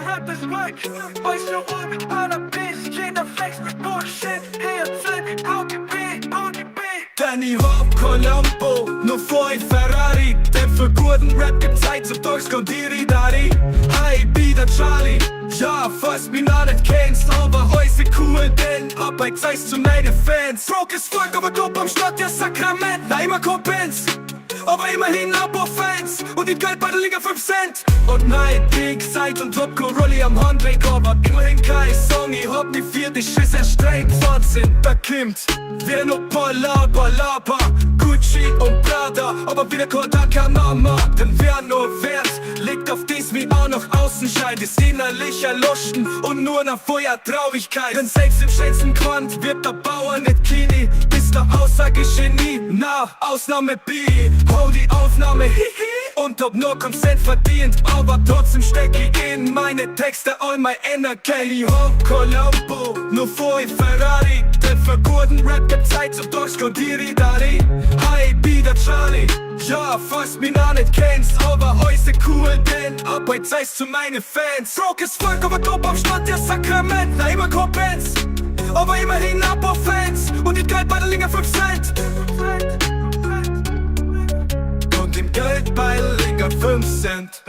hat es Mike. Weißt du was, einer bis, jeder flex mit Bullshit. Hier sind ODB. Danny Hop, Colombo, nur vor ein Ferrari. Denn für guten Rap gibt's Zeit zum Durchschauen, Diri-Dari. Hi, wieder Charlie. Ja, fast mich noch nicht kennst, aber heute cool, denn Arbeit zeigst zu meine Fans. Broke ist Volk, aber dope am Start, ja Sakrament. Na immer Kompens, aber immerhin Abo-Fans. Und die Geld bei der Liga 5 Cent. Und nein, Big Sight und Top Rolli am Handweg, aber immerhin kein Song. Ich hab die vierte Schiss erstreckt, Wahnsinn, da kommt. Wer noch Palaba, Gucci und Prada, aber wieder Kodaka Mama. Denn wer nur wert, liegt auf dies wie auch noch Außenschein. Ist innerlich erloschen und nur nach Feuer Traurigkeit. Denn selbst im schönsten Quant wird der Bauer nicht Kini. Bis der Aussage Genie, na, Ausnahme B. Hau die Aufnahme, hihi, und hab nur Consent verdient. Aber trotzdem steck ich in meine Texte all my energy. Hop, Colombo, nur vor ein Ferrari. Denn für guten Rap gibt's Zeit zum Durchschauen, Diri-Dari. Hi, wieder Charlie. Ja, fast mich noch nicht kennst, aber heute cool, denn Arbeit zeigst zu meine Fans. Broke ist Volk, aber dope am Start, ja Sakrament. Na immer Kompens, aber immerhin Abo-Fans. Und die Geld bei der Liga 5 Cent. Und im Geld bei der Liga 5 Cent.